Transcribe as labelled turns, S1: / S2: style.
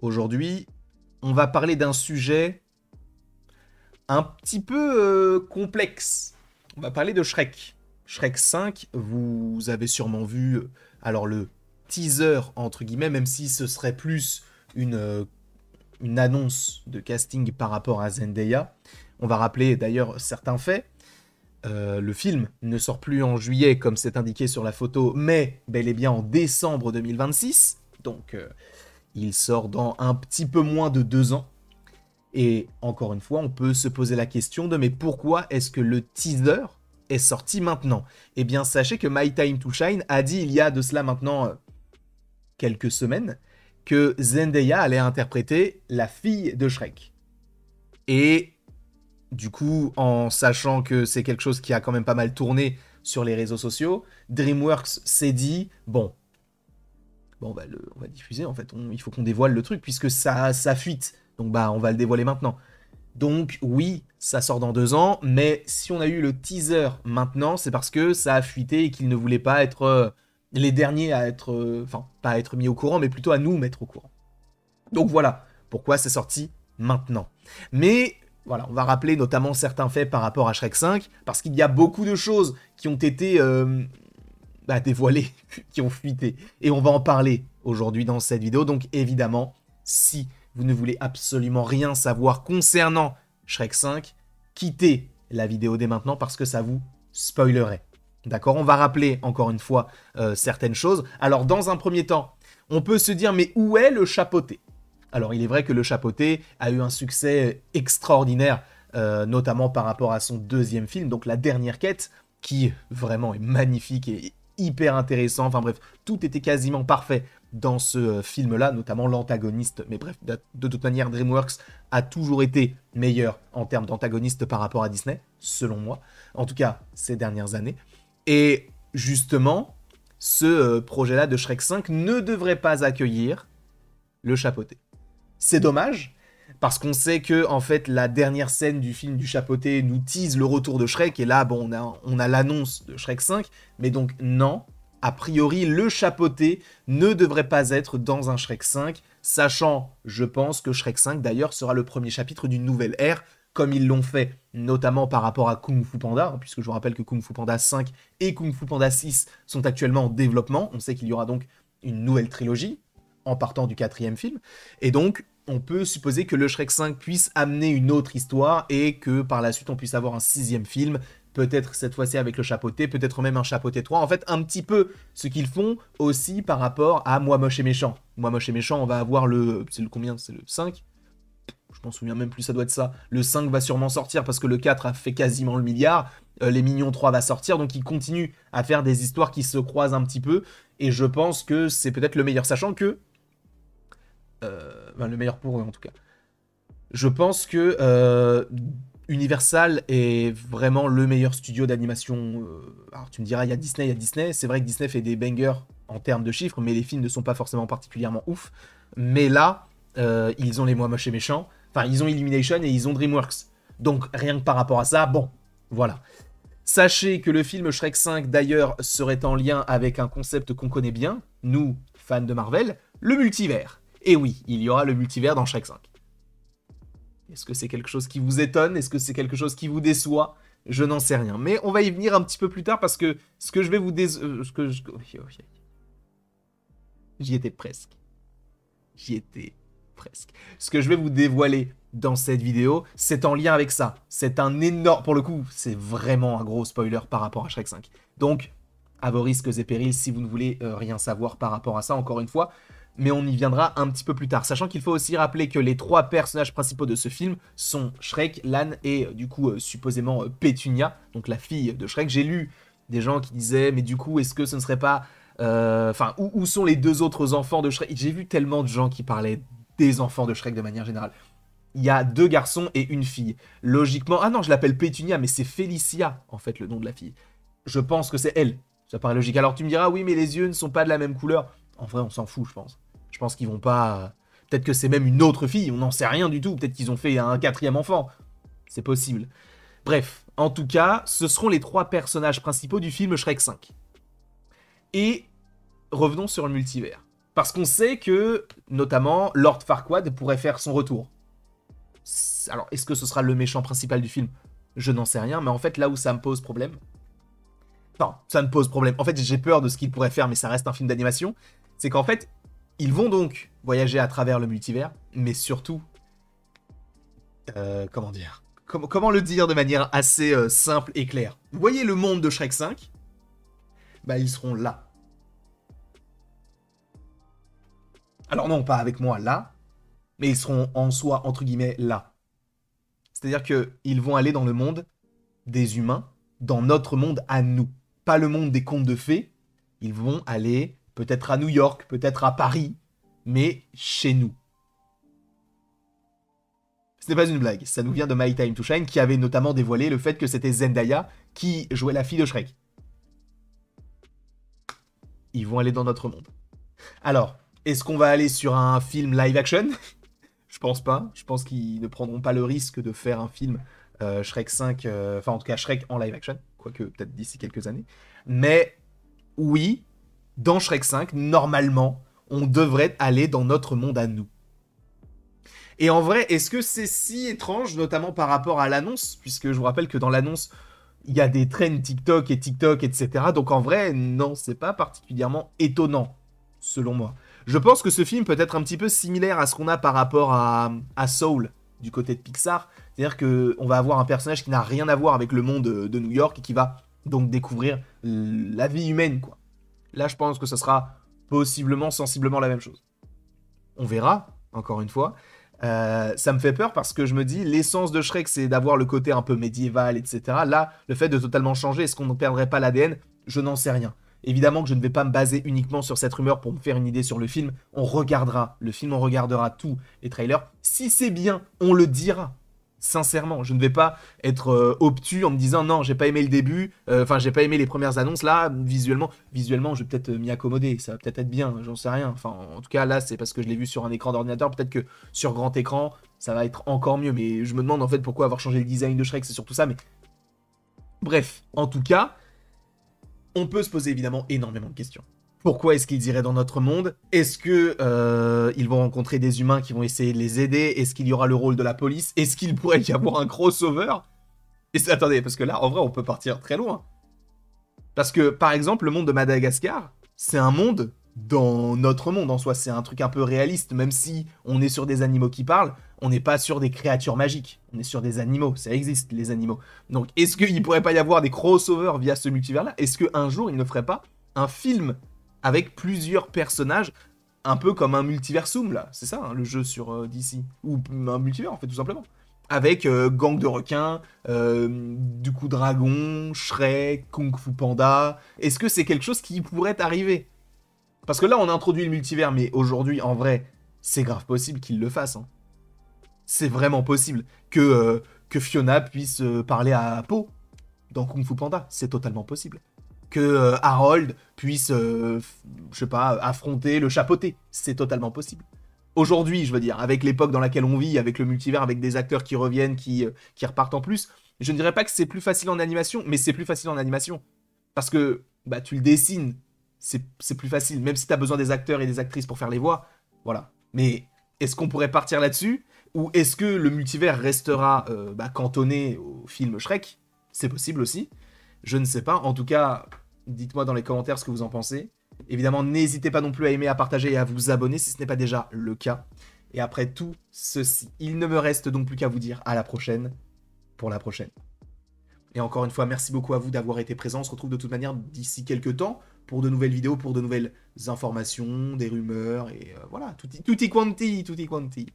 S1: Aujourd'hui, on va parler d'un sujet un petit peu complexe. On va parler de Shrek. Shrek 5, vous avez sûrement vu alors le teaser entre guillemets, même si ce serait plus une annonce de casting par rapport à Zendaya. On va rappeler d'ailleurs certains faits. Le film ne sort plus en juillet comme c'est indiqué sur la photo, mais bel et bien en décembre 2026. Donc il sort dans un petit peu moins de 2 ans. Et encore une fois, on peut se poser la question de mais pourquoi est-ce que le teaser est sorti maintenant? Eh bien, sachez que My Time to Shine a dit il y a de cela maintenant quelques semaines que Zendaya allait interpréter la fille de Shrek. Et du coup, en sachant que c'est quelque chose qui a quand même pas mal tourné sur les réseaux sociaux, DreamWorks s'est dit bon, on va diffuser en fait, il faut qu'on dévoile le truc puisque ça fuite. Donc bah on va le dévoiler maintenant. Donc oui, ça sort dans 2 ans, mais si on a eu le teaser maintenant, c'est parce que ça a fuité et qu'ils ne voulaient pas être les derniers à être, enfin pas à être mis au courant, mais plutôt à nous mettre au courant. Donc voilà pourquoi c'est sorti maintenant. Mais voilà, on va rappeler notamment certains faits par rapport à Shrek 5, parce qu'il y a beaucoup de choses qui ont été dévoilées, qui ont fuité. Et on va en parler aujourd'hui dans cette vidéo, donc évidemment, si vous ne voulez absolument rien savoir concernant Shrek 5, quittez la vidéo dès maintenant parce que ça vous spoilerait. D'accord? On va rappeler encore une fois certaines choses. Alors dans un premier temps, on peut se dire mais où est le chapeauté? Alors il est vrai que le chapeauté a eu un succès extraordinaire, notamment par rapport à son deuxième film, donc La Dernière Quête, qui vraiment est magnifique et hyper intéressant. Enfin bref, tout était quasiment parfait dans ce film-là, notamment l'antagoniste. Mais bref, de toute manière, DreamWorks a toujours été meilleur en termes d'antagoniste par rapport à Disney, selon moi. En tout cas, ces dernières années. Et justement, ce projet-là de Shrek 5 ne devrait pas accueillir le chapeauté. C'est dommage, parce qu'on sait que en fait la dernière scène du film du chapeauté nous tease le retour de Shrek, et là bon on a l'annonce de Shrek 5, mais donc non, a priori le chapeauté ne devrait pas être dans un Shrek 5, sachant, je pense que Shrek 5 d'ailleurs sera le premier chapitre d'une nouvelle ère, comme ils l'ont fait notamment par rapport à Kung Fu Panda, puisque je vous rappelle que Kung Fu Panda 5 et Kung Fu Panda 6 sont actuellement en développement, on sait qu'il y aura donc une nouvelle trilogie, en partant du 4e film, et donc on peut supposer que le Shrek 5 puisse amener une autre histoire et que par la suite on puisse avoir un 6e film, peut-être cette fois-ci avec le chapeauté, peut-être même un chapeauté 3, en fait un petit peu ce qu'ils font aussi par rapport à Moi Moche et Méchant. Moi Moche et Méchant, on va avoir c'est le combien? C'est le 5? Je m'en souviens même plus, ça doit être ça. Le 5 va sûrement sortir parce que le 4 a fait quasiment le milliard, les Mignons 3 va sortir, donc ils continuent à faire des histoires qui se croisent un petit peu, et je pense que c'est peut-être le meilleur, sachant que le meilleur pour eux en tout cas. Je pense que Universal est vraiment le meilleur studio d'animation. Alors tu me diras, il y a Disney. C'est vrai que Disney fait des bangers en termes de chiffres, mais les films ne sont pas forcément particulièrement ouf. Mais là, ils ont les Moi Moche et Méchants. Enfin, ils ont Illumination et ils ont DreamWorks. Donc rien que par rapport à ça, bon, voilà. Sachez que le film Shrek 5 d'ailleurs serait en lien avec un concept qu'on connaît bien, nous, fans de Marvel, le multivers. Et oui, il y aura le multivers dans Shrek 5. Est-ce que c'est quelque chose qui vous étonne? Est-ce que c'est quelque chose qui vous déçoit? Je n'en sais rien. Mais on va y venir un petit peu plus tard parce que ce que je vais vous J'y étais presque. J'y étais presque. Ce que je vais vous dévoiler dans cette vidéo, c'est en lien avec ça. C'est un énorme... Pour le coup, c'est vraiment un gros spoiler par rapport à Shrek 5. Donc, à vos risques et périls si vous ne voulez rien savoir par rapport à ça, encore une fois. Mais on y viendra un petit peu plus tard. Sachant qu'il faut aussi rappeler que les 3 personnages principaux de ce film sont Shrek, Lan et du coup supposément Pétunia, donc la fille de Shrek. J'ai lu des gens qui disaient, mais du coup, est-ce que ce ne serait pas... Enfin, où sont les 2 autres enfants de Shrek? J'ai vu tellement de gens qui parlaient des enfants de Shrek de manière générale. Il y a 2 garçons et une fille. Logiquement... Ah non, je l'appelle Pétunia, mais c'est Félicia, en fait, le nom de la fille. Je pense que c'est elle. Ça paraît logique. Alors tu me diras, oui, mais les yeux ne sont pas de la même couleur. En vrai, on s'en fout, je pense. Je pense qu'ils vont pas... Peut-être que c'est même une autre fille, on n'en sait rien du tout. Peut-être qu'ils ont fait un 4e enfant. C'est possible. Bref, en tout cas, ce seront les 3 personnages principaux du film Shrek 5. Et revenons sur le multivers. Parce qu'on sait que, notamment, Lord Farquaad pourrait faire son retour. Alors, est-ce que ce sera le méchant principal du film? Je n'en sais rien, mais en fait, là où ça me pose problème... Enfin, ça me pose problème. En fait, j'ai peur de ce qu'il pourrait faire, mais ça reste un film d'animation. C'est qu'en fait, ils vont donc voyager à travers le multivers, mais surtout... comment dire? Comment le dire de manière assez simple et claire? Vous voyez le monde de Shrek 5? Bah, ils seront là. Alors non, pas avec moi là, mais ils seront en soi, entre guillemets, là. C'est-à-dire qu'ils vont aller dans le monde des humains, dans notre monde à nous. Pas le monde des contes de fées. Ils vont aller peut-être à New York, peut-être à Paris, mais chez nous. Ce n'est pas une blague, ça nous vient de My Time to Shine, qui avait notamment dévoilé le fait que c'était Zendaya qui jouait la fille de Shrek. Ils vont aller dans notre monde. Alors, est-ce qu'on va aller sur un film live action? Je pense pas. Je pense qu'ils ne prendront pas le risque de faire un film Shrek 5, enfin en tout cas Shrek en live action, quoique peut-être d'ici quelques années. Mais oui, dans Shrek 5, normalement, on devrait aller dans notre monde à nous. Et en vrai, est-ce que c'est si étrange, notamment par rapport à l'annonce? Puisque je vous rappelle que dans l'annonce, il y a des trends TikTok, etc. Donc en vrai, non, c'est pas particulièrement étonnant, selon moi. Je pense que ce film peut être un petit peu similaire à ce qu'on a par rapport à Soul, du côté de Pixar. C'est-à-dire qu'on va avoir un personnage qui n'a rien à voir avec le monde de New York et qui va donc découvrir la vie humaine, quoi. Là, je pense que ce sera possiblement, sensiblement la même chose. On verra, encore une fois. Ça me fait peur parce que je me dis, l'essence de Shrek, c'est d'avoir le côté un peu médiéval, etc. Là, le fait de totalement changer, est-ce qu'on ne perdrait pas l'ADN? Je n'en sais rien. Évidemment que je ne vais pas me baser uniquement sur cette rumeur pour me faire une idée sur le film. On regardera le film, on regardera tous les trailers. Si c'est bien, on le dira. Sincèrement, je ne vais pas être obtus en me disant non, j'ai pas aimé le début, enfin j'ai pas aimé les premières annonces là, visuellement, je vais peut-être m'y accommoder, ça va peut-être être bien, j'en sais rien. Enfin, en tout cas là, c'est parce que je l'ai vu sur un écran d'ordinateur, peut-être que sur grand écran, ça va être encore mieux, mais je me demande en fait pourquoi avoir changé le design de Shrek, c'est surtout ça, mais bref, en tout cas, on peut se poser évidemment énormément de questions. Pourquoi est-ce qu'ils iraient dans notre monde? Est-ce que ils vont rencontrer des humains qui vont essayer de les aider? Est-ce qu'il y aura le rôle de la police? Est-ce qu'il pourrait y avoir un crossover? Attendez, parce que là, en vrai, on peut partir très loin. Parce que, par exemple, le monde de Madagascar, c'est un monde dans notre monde en soi. C'est un truc un peu réaliste, même si on est sur des animaux qui parlent, on n'est pas sur des créatures magiques. On est sur des animaux, ça existe, les animaux. Donc, est-ce qu'il pourrait pas y avoir des crossovers via ce multivers-là? Est-ce qu'un jour, il ne ferait pas un film avec plusieurs personnages, un peu comme un multiversum, là. C'est ça, hein, le jeu sur DC. Ou un multivers, en fait, tout simplement. Avec gang de requins, du coup dragon, Shrek, Kung Fu Panda. Est-ce que c'est quelque chose qui pourrait arriver? Parce que là, on a introduit le multivers, mais aujourd'hui, en vrai, c'est grave possible qu'il le fasse. Hein. C'est vraiment possible que Fiona puisse parler à Po dans Kung Fu Panda. C'est totalement possible. Que Harold puisse, je sais pas, affronter le chapeauté. C'est totalement possible. Aujourd'hui, je veux dire, avec l'époque dans laquelle on vit, avec le multivers, avec des acteurs qui reviennent, qui repartent en plus, je ne dirais pas que c'est plus facile en animation, mais c'est plus facile en animation. Parce que bah, tu le dessines, c'est plus facile, même si tu as besoin des acteurs et des actrices pour faire les voix. Voilà. Mais est-ce qu'on pourrait partir là-dessus? Ou est-ce que le multivers restera cantonné au film Shrek? C'est possible aussi. Je ne sais pas. En tout cas, dites-moi dans les commentaires ce que vous en pensez. Évidemment, n'hésitez pas non plus à aimer, à partager et à vous abonner si ce n'est pas déjà le cas. Et après tout ceci, il ne me reste donc plus qu'à vous dire à la prochaine pour la prochaine. Et encore une fois, merci beaucoup à vous d'avoir été présents. On se retrouve de toute manière d'ici quelques temps pour de nouvelles vidéos, pour de nouvelles informations, des rumeurs et voilà, tutti quanti, tutti quanti.